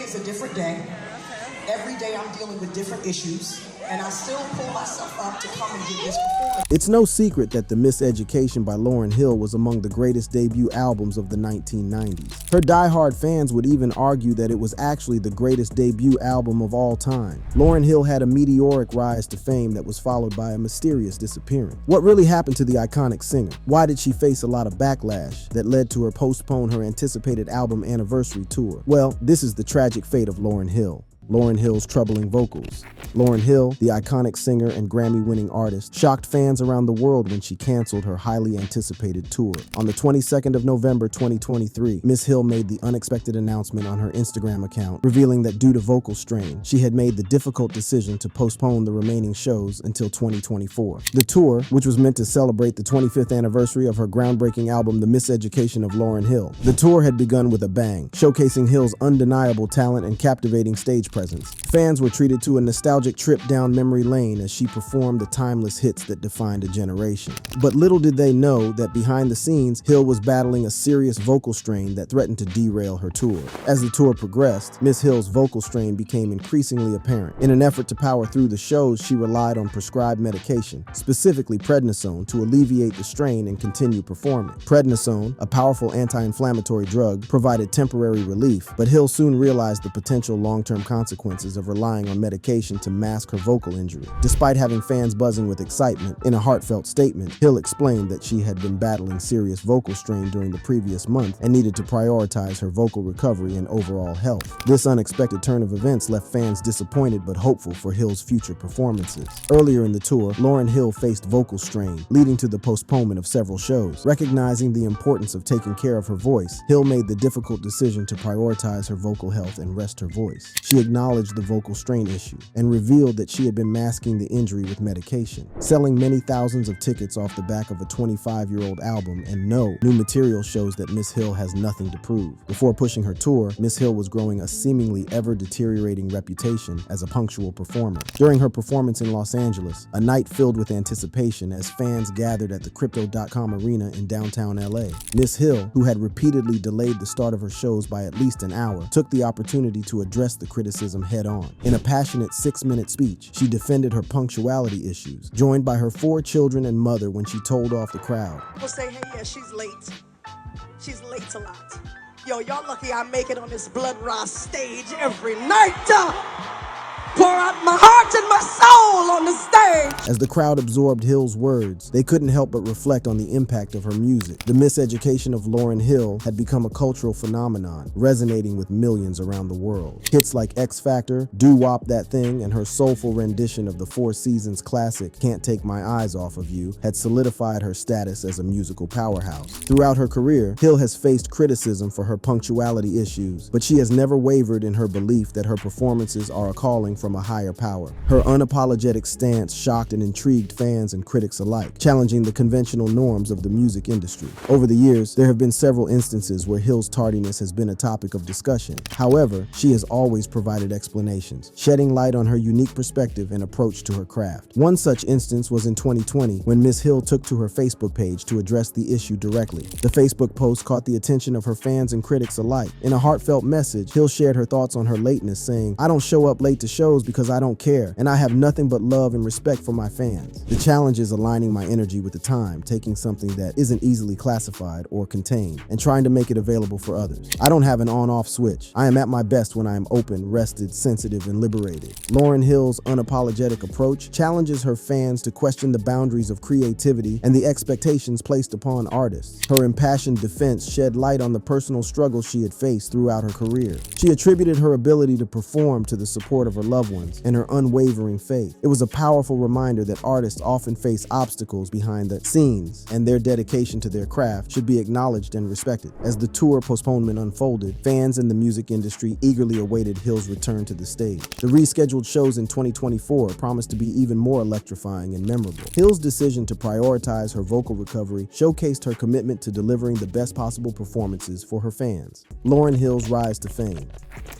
is a different day. Every day I'm dealing with different issues, and I still pull myself up to come and give this performance. It's no secret that The Miseducation by Lauryn Hill was among the greatest debut albums of the 1990s. Her diehard fans would even argue that it was actually the greatest debut album of all time. Lauryn Hill had a meteoric rise to fame that was followed by a mysterious disappearance. What really happened to the iconic singer? Why did she face a lot of backlash that led to her postpone her anticipated album anniversary tour? Well, this is the tragic fate of Lauryn Hill. Lauryn Hill's troubling vocals. Lauryn Hill, the iconic singer and Grammy-winning artist, shocked fans around the world when she canceled her highly anticipated tour. On the 22nd of November 2023, Miss Hill made the unexpected announcement on her Instagram account, revealing that due to vocal strain, she had made the difficult decision to postpone the remaining shows until 2024. The tour, which was meant to celebrate the 25th anniversary of her groundbreaking album, The Miseducation of Lauryn Hill. The tour had begun with a bang, showcasing Hill's undeniable talent and captivating stage presence. Fans were treated to a nostalgic trip down memory lane as she performed the timeless hits that defined a generation. But little did they know that behind the scenes, Hill was battling a serious vocal strain that threatened to derail her tour. As the tour progressed, Miss Hill's vocal strain became increasingly apparent. In an effort to power through the shows, she relied on prescribed medication, specifically prednisone, to alleviate the strain and continue performing. Prednisone, a powerful anti-inflammatory drug, provided temporary relief, but Hill soon realized the potential long-term consequences of relying on medication to mask her vocal injury. Despite having fans buzzing with excitement, in a heartfelt statement, Hill explained that she had been battling serious vocal strain during the previous month and needed to prioritize her vocal recovery and overall health. This unexpected turn of events left fans disappointed but hopeful for Hill's future performances. Earlier in the tour, Lauryn Hill faced vocal strain, leading to the postponement of several shows. Recognizing the importance of taking care of her voice, Hill made the difficult decision to prioritize her vocal health and rest her voice. She acknowledged the vocal strain issue and revealed that she had been masking the injury with medication. Selling many thousands of tickets off the back of a 25-year-old album and no new material shows that Miss Hill has nothing to prove. Before pushing her tour, Miss Hill was growing a seemingly ever-deteriorating reputation as a punctual performer. During her performance in Los Angeles, a night filled with anticipation as fans gathered at the Crypto.com Arena in downtown LA, Miss Hill, who had repeatedly delayed the start of her shows by at least an hour, took the opportunity to address the criticism head-on. In a passionate 6-minute speech, she defended her punctuality issues, joined by her 4 children and mother when she told off the crowd. People say, hey, yeah, she's late. She's late a lot. Yo, y'all lucky I make it on this blood raw stage every night. Pour out my heart and my soul on the stage. As the crowd absorbed Hill's words, they couldn't help but reflect on the impact of her music. The Miseducation of Lauryn Hill had become a cultural phenomenon, resonating with millions around the world. Hits like X Factor, Doo Wop That Thing, and her soulful rendition of the Four Seasons classic Can't Take My Eyes Off of You had solidified her status as a musical powerhouse. Throughout her career, Hill has faced criticism for her punctuality issues, but she has never wavered in her belief that her performances are a calling from a higher power. Her unapologetic stance shocked and intrigued fans and critics alike, challenging the conventional norms of the music industry. Over the years, there have been several instances where Hill's tardiness has been a topic of discussion. However, she has always provided explanations, shedding light on her unique perspective and approach to her craft. One such instance was in 2020 when Miss Hill took to her Facebook page to address the issue directly. The Facebook post caught the attention of her fans and critics alike. In a heartfelt message, Hill shared her thoughts on her lateness, saying, "I don't show up late to shows because I don't care, and I have nothing but love and respect for my fans. The challenge is aligning my energy with the time, taking something that isn't easily classified or contained, and trying to make it available for others. I don't have an on-off switch. I am at my best when I am open, rested, sensitive, and liberated." Lauryn Hill's unapologetic approach challenges her fans to question the boundaries of creativity and the expectations placed upon artists. Her impassioned defense shed light on the personal struggles she had faced throughout her career. She attributed her ability to perform to the support of her loved ones and her unwavering faith. It was a powerful reminder that artists often face obstacles behind the scenes, and their dedication to their craft should be acknowledged and respected. As the tour postponement unfolded, fans in the music industry eagerly awaited Hill's return to the stage. The rescheduled shows in 2024 promised to be even more electrifying and memorable. Hill's decision to prioritize her vocal recovery showcased her commitment to delivering the best possible performances for her fans. Lauryn Hill's rise to fame.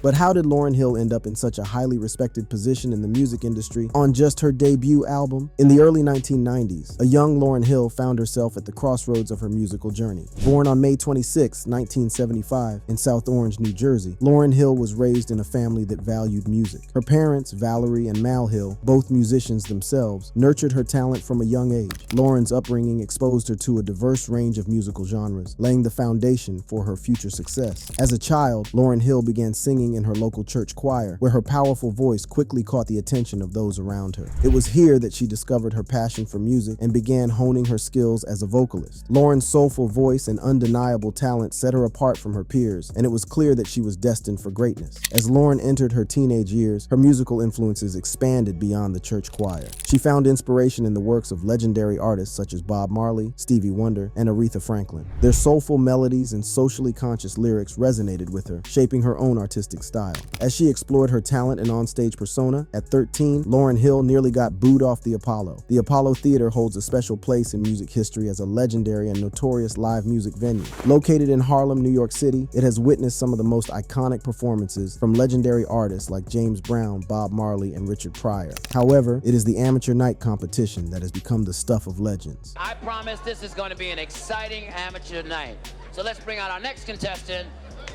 But how did Lauryn Hill end up in such a highly respected respected position in the music industry on just her debut album? In the early 1990s, a young Lauryn Hill found herself at the crossroads of her musical journey. Born on May 26, 1975, in South Orange, New Jersey, Lauryn Hill was raised in a family that valued music. Her parents, Valerie and Mal Hill, both musicians themselves, nurtured her talent from a young age. Lauryn's upbringing exposed her to a diverse range of musical genres, laying the foundation for her future success. As a child, Lauryn Hill began singing in her local church choir, where her powerful voice quickly caught the attention of those around her. It was here that she discovered her passion for music and began honing her skills as a vocalist. Lauryn's soulful voice and undeniable talent set her apart from her peers, and it was clear that she was destined for greatness. As Lauryn entered her teenage years, her musical influences expanded beyond the church choir. She found inspiration in the works of legendary artists such as Bob Marley, Stevie Wonder, and Aretha Franklin. Their soulful melodies and socially conscious lyrics resonated with her, shaping her own artistic style. As she explored her talent and onstage persona, at 13, Lauryn Hill nearly got booed off the Apollo. The Apollo Theater holds a special place in music history as a legendary and notorious live music venue. Located in Harlem, New York City, it has witnessed some of the most iconic performances from legendary artists like James Brown, Bob Marley, and Richard Pryor. However, it is the amateur night competition that has become the stuff of legends. I promise this is going to be an exciting amateur night. So let's bring out our next contestant.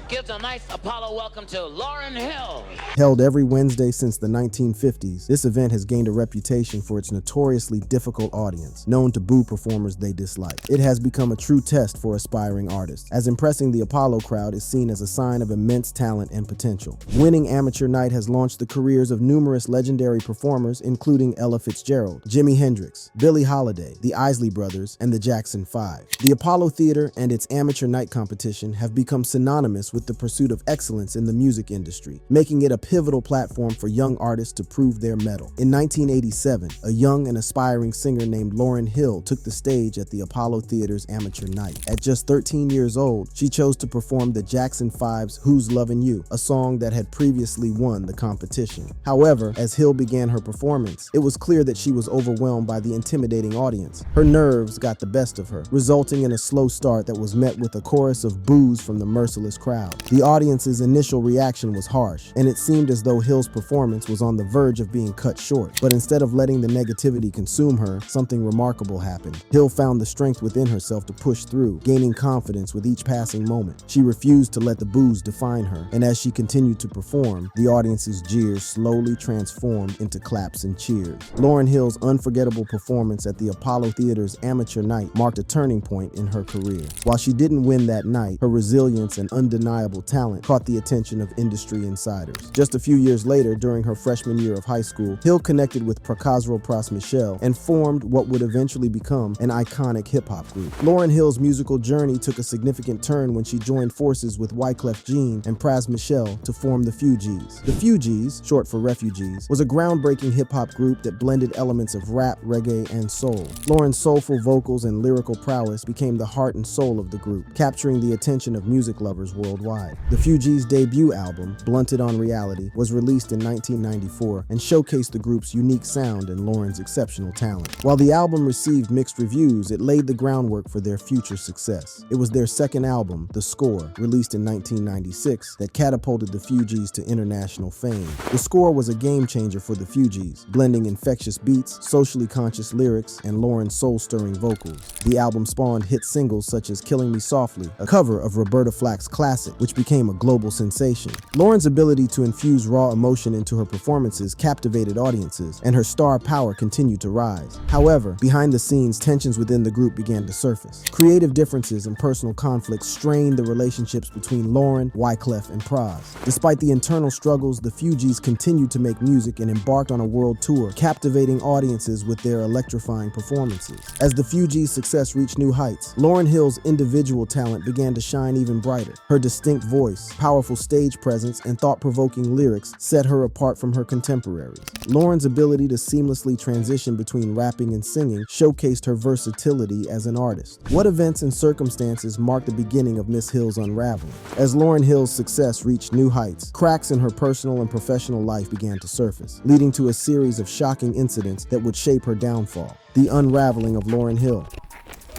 Gives a nice Apollo welcome to Lauryn Hill. Held every Wednesday since the 1950s, this event has gained a reputation for its notoriously difficult audience, known to boo performers they dislike. It has become a true test for aspiring artists, as impressing the Apollo crowd is seen as a sign of immense talent and potential. Winning Amateur Night has launched the careers of numerous legendary performers, including Ella Fitzgerald, Jimi Hendrix, Billie Holiday, the Isley Brothers, and the Jackson 5. The Apollo Theater and its Amateur Night competition have become synonymous with the pursuit of excellence in the music industry, making it a pivotal platform for young artists to prove their mettle. In 1987, a young and aspiring singer named Lauryn Hill took the stage at the Apollo Theater's Amateur Night. At just 13 years old, she chose to perform the Jackson 5's Who's Lovin' You, a song that had previously won the competition. However, as Hill began her performance, it was clear that she was overwhelmed by the intimidating audience. Her nerves got the best of her, resulting in a slow start that was met with a chorus of boos from the merciless crowd. The audience's initial reaction was harsh, and it seemed as though Hill's performance was on the verge of being cut short. But instead of letting the negativity consume her, something remarkable happened. Hill found the strength within herself to push through, gaining confidence with each passing moment. She refused to let the boos define her, and as she continued to perform, the audience's jeers slowly transformed into claps and cheers. Lauryn Hill's unforgettable performance at the Apollo Theater's Amateur Night marked a turning point in her career. While she didn't win that night, her resilience and undeniable talent caught the attention of industry insiders. Just a few years later, during her freshman year of high school, Hill connected with Prokazro Pras Michel and formed what would eventually become an iconic hip-hop group. Lauryn Hill's musical journey took a significant turn when she joined forces with Wyclef Jean and Pras Michel to form the Fugees. The Fugees, short for Refugees, was a groundbreaking hip-hop group that blended elements of rap, reggae, and soul. Lauryn's soulful vocals and lyrical prowess became the heart and soul of the group, capturing the attention of music lovers worldwide. The Fugees' debut album, Blunted on Reality, was released in 1994 and showcased the group's unique sound and Lauryn's exceptional talent. While the album received mixed reviews, it laid the groundwork for their future success. It was their second album, The Score, released in 1996, that catapulted the Fugees to international fame. The Score was a game changer for the Fugees, blending infectious beats, socially conscious lyrics, and Lauryn's soul-stirring vocals. The album spawned hit singles such as Killing Me Softly, a cover of Roberta Flack's classic, which became a global sensation. Lauryn's ability to infuse raw emotion into her performances captivated audiences, and her star power continued to rise. However, behind the scenes, tensions within the group began to surface. Creative differences and personal conflicts strained the relationships between Lauryn, Wyclef, and Pras. Despite the internal struggles, the Fugees continued to make music and embarked on a world tour, captivating audiences with their electrifying performances. As the Fugees' success reached new heights, Lauryn Hill's individual talent began to shine even brighter. Her distinct voice, powerful stage presence, and thought-provoking lyrics set her apart from her contemporaries. Lauryn's ability to seamlessly transition between rapping and singing showcased her versatility as an artist. What events and circumstances marked the beginning of Miss Hill's unraveling? As Lauryn Hill's success reached new heights, cracks in her personal and professional life began to surface, leading to a series of shocking incidents that would shape her downfall. The unraveling of Lauryn Hill.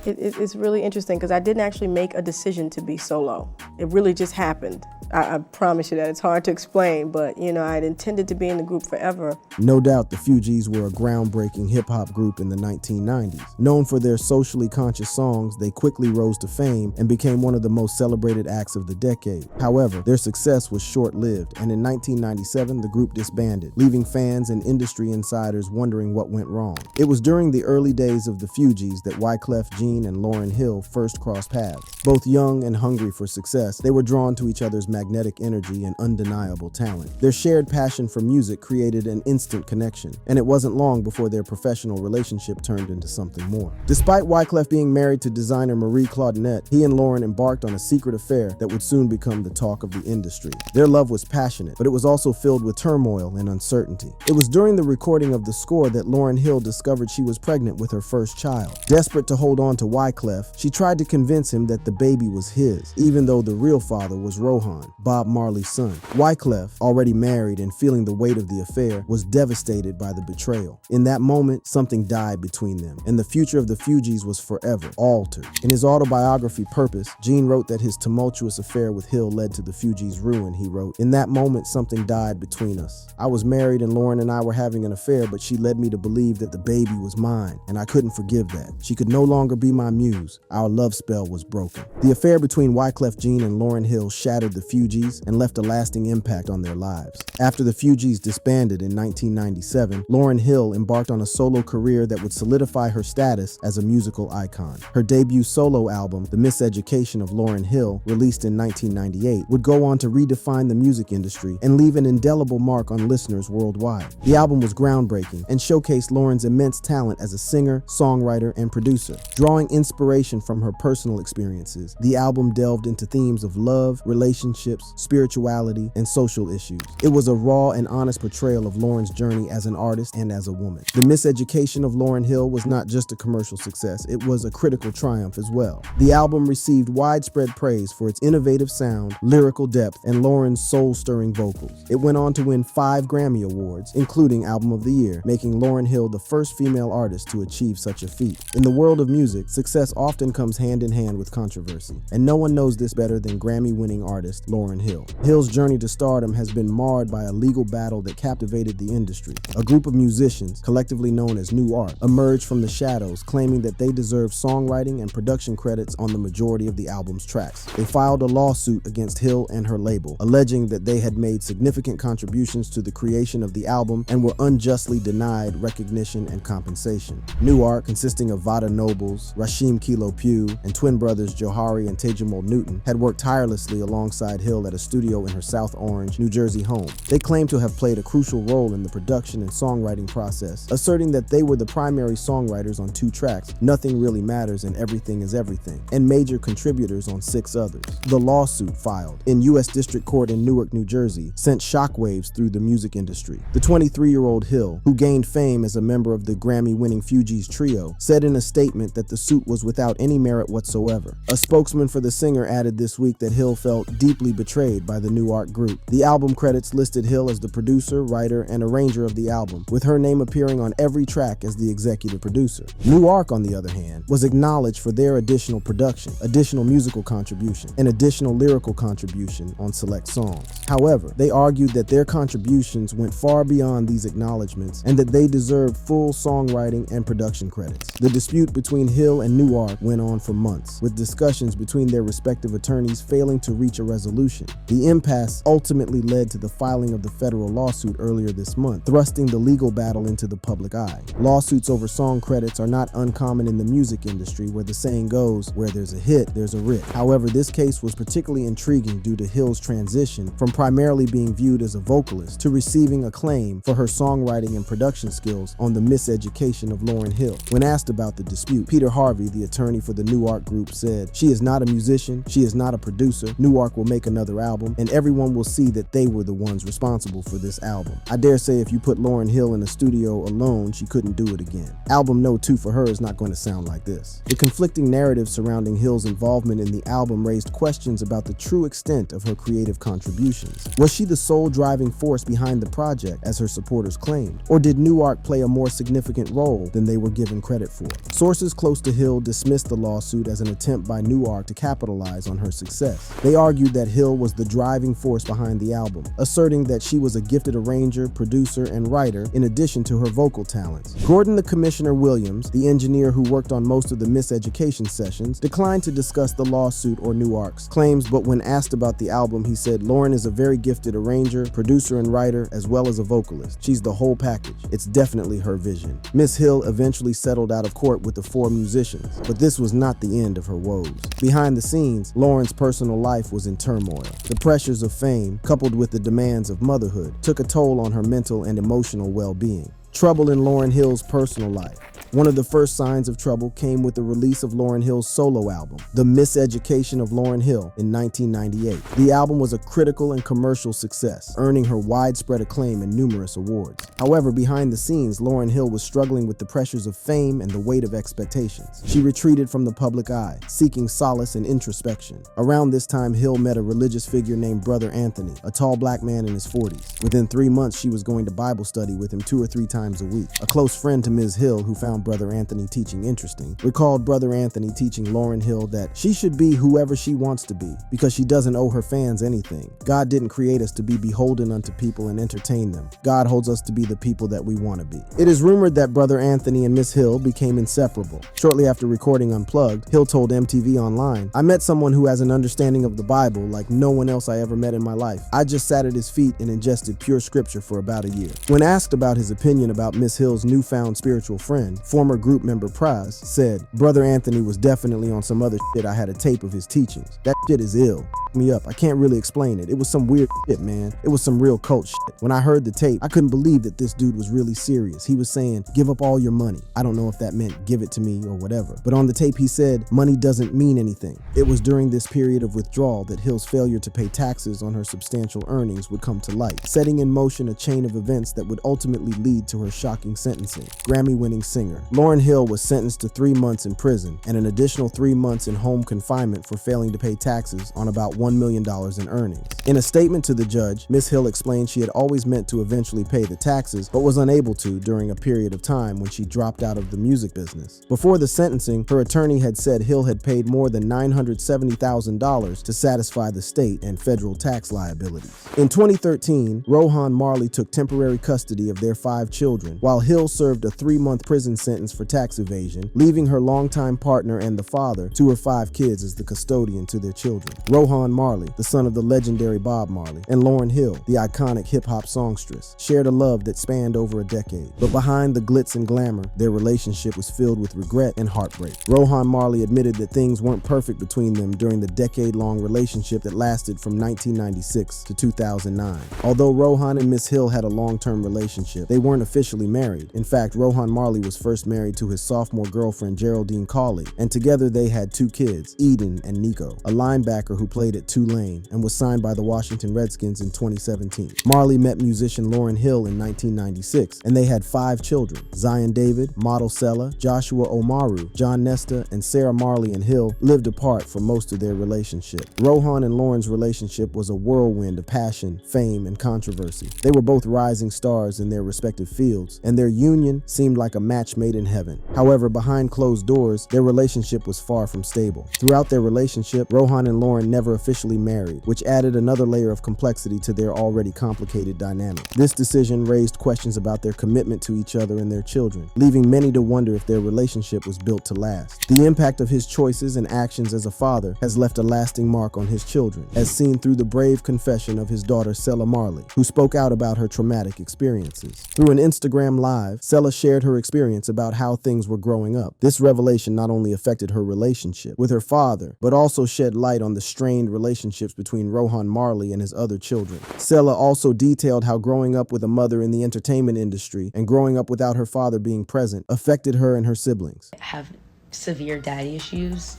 It's really interesting because I didn't actually make a decision to be solo. It really just happened. I promise you that it's hard to explain, but you know, I'd intended to be in the group forever. No doubt the Fugees were a groundbreaking hip-hop group in the 1990s. Known for their socially conscious songs, they quickly rose to fame and became one of the most celebrated acts of the decade. However, their success was short-lived, and in 1997 the group disbanded, leaving fans and industry insiders wondering what went wrong. It was during the early days of the Fugees that Wyclef Jean and Lauryn Hill first crossed paths. Both young and hungry for success, they were drawn to each other's magnetic energy and undeniable talent. Their shared passion for music created an instant connection, and it wasn't long before their professional relationship turned into something more. Despite Wyclef being married to designer Marie Claudinette, he and Lauryn embarked on a secret affair that would soon become the talk of the industry. Their love was passionate, but it was also filled with turmoil and uncertainty. It was during the recording of the score that Lauryn Hill discovered she was pregnant with her first child. Desperate to hold on to Wyclef, she tried to convince him that the baby was his, even though the real father was Rohan, Bob Marley's son. Wyclef, already married and feeling the weight of the affair, was devastated by the betrayal. In that moment, something died between them, and the future of the Fugees was forever altered. In his autobiography, Purpose, Gene wrote that his tumultuous affair with Hill led to the Fugees' ruin. He wrote, "In that moment, something died between us. I was married and Lauryn and I were having an affair, but she led me to believe that the baby was mine, and I couldn't forgive that. She could no longer be my muse. Our love spell was broken." The affair between Wyclef Jean and Lauryn Hill shattered the Fugees and left a lasting impact on their lives. After the Fugees disbanded in 1997, Lauryn Hill embarked on a solo career that would solidify her status as a musical icon. Her debut solo album, The Miseducation of Lauryn Hill, released in 1998, would go on to redefine the music industry and leave an indelible mark on listeners worldwide. The album was groundbreaking and showcased Lauryn's immense talent as a singer, songwriter, and producer. Drawing inspiration from her personal experiences, the album delved into themes of love, relationships, spirituality, and social issues. It was a raw and honest portrayal of Lauryn's journey as an artist and as a woman. The Miseducation of Lauryn Hill was not just a commercial success, it was a critical triumph as well. The album received widespread praise for its innovative sound, lyrical depth, and Lauryn's soul-stirring vocals. It went on to win 5 Grammy Awards, including Album of the Year, making Lauryn Hill the first female artist to achieve such a feat. In the world of music, success often comes hand in hand with controversy, and no one knows this better than Grammy-winning artist Lauryn Hill. Hill's journey to stardom has been marred by a legal battle that captivated the industry. A group of musicians, collectively known as New Art, emerged from the shadows, claiming that they deserved songwriting and production credits on the majority of the album's tracks. They filed a lawsuit against Hill and her label, alleging that they had made significant contributions to the creation of the album and were unjustly denied recognition and compensation. New Art, consisting of Vada Nobles, Rashim Kilo Pugh, and twin brothers Johari and Tejamol Newton, had worked tirelessly alongside Hill at a studio in her South Orange, New Jersey home. They claimed to have played a crucial role in the production and songwriting process, asserting that they were the primary songwriters on 2 tracks, Nothing Really Matters and Everything Is Everything, and major contributors on 6 others. The lawsuit filed in U.S. District Court in Newark, New Jersey, sent shockwaves through the music industry. The 23-year-old Hill, who gained fame as a member of the Grammy-winning Fugees trio, said in a statement that the suit was without any merit whatsoever. A spokesman for the singer added this week that Hill felt deeply betrayed by the New Art group. The album credits listed Hill as the producer, writer, and arranger of the album, with her name appearing on every track as the executive producer. New Ark, on the other hand, was acknowledged for their additional production, additional musical contribution, and additional lyrical contribution on select songs. However, they argued that their contributions went far beyond these acknowledgments and that they deserved full songwriting and production credits. The dispute between Hill and New Ark went on for months, with discussions between their respective attorneys failing to reach a resolution. The impasse ultimately led to the filing of the federal lawsuit earlier this month, thrusting the legal battle into the public eye. Lawsuits over song credits are not uncommon in the music industry, where the saying goes, where there's a hit, there's a writ. However, this case was particularly intriguing due to Hill's transition from primarily being viewed as a vocalist to receiving acclaim for her songwriting and production skills on The Miseducation of Lauryn Hill. When asked about the dispute, Peter Harvey, the attorney for the New Ark group, said, "She is not a musician, she is not a producer. New Ark will make another album, and everyone will see that they were the ones responsible for this album. I dare say if you put Lauryn Hill in a studio alone, she couldn't do it again. Album No. 2 for her is not going to sound like this." The conflicting narrative surrounding Hill's involvement in the album raised questions about the true extent of her creative contributions. Was she the sole driving force behind the project, as her supporters claimed? Or did New Ark play a more significant role than they were given credit for? Sources close to Hill dismissed the lawsuit as an attempt by New Ark to capitalize on her success. They argued that Hill Hill was the driving force behind the album, asserting that she was a gifted arranger, producer, and writer in addition to her vocal talents. Gordon the Commissioner Williams, the engineer who worked on most of the Miseducation sessions, declined to discuss the lawsuit or new arcs claims, but when asked about the album, he said, "Lauryn is a very gifted arranger, producer, and writer, as well as a vocalist. She's the whole package. It's definitely her vision." Miss Hill eventually settled out of court with the 4 musicians, but this was not the end of her woes. Behind the scenes, Lauryn's personal life was in turmoil. The pressures of fame, coupled with the demands of motherhood, took a toll on her mental and emotional well-being. Trouble in Lauryn Hill's personal life. One of the first signs of trouble came with the release of Lauryn Hill's solo album, The Miseducation of Lauryn Hill, in 1998. The album was a critical and commercial success, earning her widespread acclaim and numerous awards. However, behind the scenes, Lauryn Hill was struggling with the pressures of fame and the weight of expectations. She retreated from the public eye, seeking solace and introspection. Around this time, Hill met a religious figure named Brother Anthony, a tall black man in his 40s. Within 3 months, she was going to Bible study with him 2 or 3 times a week. A close friend to Ms. Hill, who found Brother Anthony teaching interesting, recalled Brother Anthony teaching Lauryn Hill that she should be whoever she wants to be because she doesn't owe her fans anything. God didn't create us to be beholden unto people and entertain them. God holds us to be the people that we want to be. It is rumored that Brother Anthony and Miss Hill became inseparable. Shortly after recording Unplugged, Hill told MTV Online, "I met someone who has an understanding of the Bible like no one else I ever met in my life. I just sat at his feet and ingested pure scripture for about a year." When asked about his opinion about Miss Hill's newfound spiritual friend, former group member Praz said, "Brother Anthony was definitely on some other shit. I had a tape of his teachings. That shit is ill. Me up. I can't really explain it. It was some weird shit, man. It was some real cult shit. When I heard the tape, I couldn't believe that this dude was really serious. He was saying, give up all your money. I don't know if that meant give it to me or whatever. But on the tape, he said, money doesn't mean anything." It was during this period of withdrawal that Hill's failure to pay taxes on her substantial earnings would come to light, setting in motion a chain of events that would ultimately lead to her shocking sentencing. Grammy-winning singer Lauryn Hill was sentenced to 3 months in prison and an additional 3 months in home confinement for failing to pay taxes on about $1 million in earnings. In a statement to the judge, Miss Hill explained she had always meant to eventually pay the taxes, but was unable to during a period of time when she dropped out of the music business. Before the sentencing, her attorney had said Hill had paid more than $970,000 to satisfy the state and federal tax liabilities. In 2013, Rohan Marley took temporary custody of their 5 children, while Hill served a 3-month prison sentence for tax evasion, leaving her longtime partner and the father to her 5 kids as the custodian to their children. Rohan Marley, the son of the legendary Bob Marley, and Lauryn Hill, the iconic hip-hop songstress, shared a love that spanned over a decade. But behind the glitz and glamour, their relationship was filled with regret and heartbreak. Rohan Marley admitted that things weren't perfect between them during the decade-long relationship that lasted from 1996 to 2009. Although Rohan and Miss Hill had a long-term relationship, they weren't officially married. In fact, Rohan Marley was first married to his sophomore girlfriend Geraldine Cawley, and together they had 2 kids, Eden and Nico, a linebacker who played at Tulane and was signed by the Washington Redskins in 2017. Marley met musician Lauryn Hill in 1996, and they had 5 children: Zion David, Model Sella, Joshua Omaru, John Nesta, and Sarah Marley and Hill lived apart for most of their relationship. Rohan and Lauryn's relationship was a whirlwind of passion, fame, and controversy. They were both rising stars in their respective fields, and their union seemed like a match made in heaven. However, behind closed doors, their relationship was far from stable. Throughout their relationship, Rohan and Lauryn never officially married, which added another layer of complexity to their already complicated dynamic. This decision raised questions about their commitment to each other and their children, leaving many to wonder if their relationship was built to last. The impact of his choices and actions as a father has left a lasting mark on his children, as seen through the brave confession of his daughter Sella Marley, who spoke out about her traumatic experiences. Through an Instagram Live, Sella shared her experience about how things were growing up. This revelation not only affected her relationship with her father, but also shed light on the strained relationships between Rohan Marley and his other children. Sella also detailed how growing up with a mother in the entertainment industry and growing up without her father being present affected her and her siblings. I have severe daddy issues,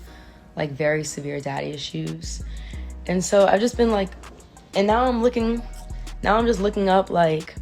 like very severe daddy issues. And so I've just been like, and now I'm just looking up like,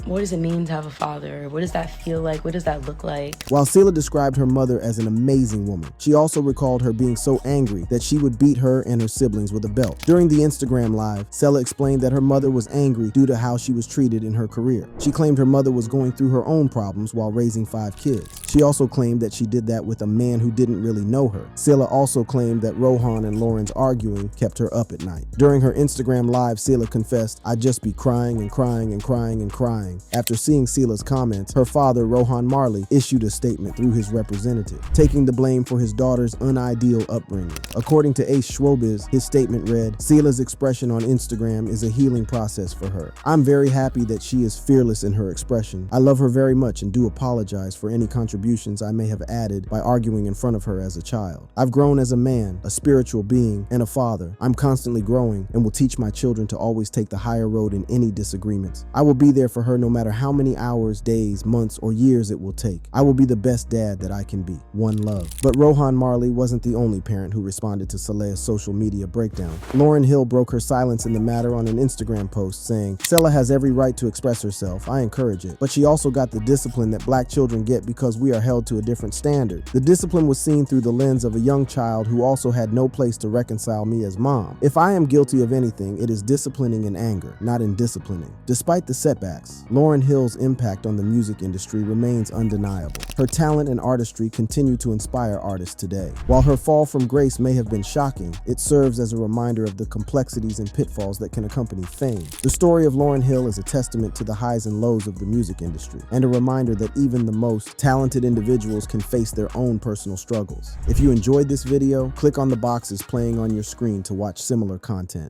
what does it mean to have a father? What does that feel like? What does that look like? While Selah described her mother as an amazing woman, she also recalled her being so angry that she would beat her and her siblings with a belt. During the Instagram live, Selah explained that her mother was angry due to how she was treated in her career. She claimed her mother was going through her own problems while raising 5 kids. She also claimed that she did that with a man who didn't really know her. Selah also claimed that Rohan and Lauryn's arguing kept her up at night. During her Instagram live, Selah confessed, "I'd just be crying and crying and crying and crying." After seeing Selah's comments, her father, Rohan Marley, issued a statement through his representative, taking the blame for his daughter's unideal upbringing. According to Ace Schwobiz, his statement read, "Selah's expression on Instagram is a healing process for her. I'm very happy that she is fearless in her expression. I love her very much and do apologize for any contributions I may have added by arguing in front of her as a child. I've grown as a man, a spiritual being, and a father. I'm constantly growing and will teach my children to always take the higher road in any disagreements. I will be there for her no matter how many hours, days, months, or years it will take. I will be the best dad that I can be. One love." But Rohan Marley wasn't the only parent who responded to Saleh's social media breakdown. Lauryn Hill broke her silence in the matter on an Instagram post saying, "Selah has every right to express herself. I encourage it. But she also got the discipline that black children get because we are held to a different standard. The discipline was seen through the lens of a young child who also had no place to reconcile me as mom. If I am guilty of anything, it is disciplining in anger, not in disciplining." Despite the setbacks, Lauryn Hill's impact on the music industry remains undeniable. Her talent and artistry continue to inspire artists today. While her fall from grace may have been shocking, it serves as a reminder of the complexities and pitfalls that can accompany fame. The story of Lauryn Hill is a testament to the highs and lows of the music industry, and a reminder that even the most talented individuals can face their own personal struggles. If you enjoyed this video, click on the boxes playing on your screen to watch similar content.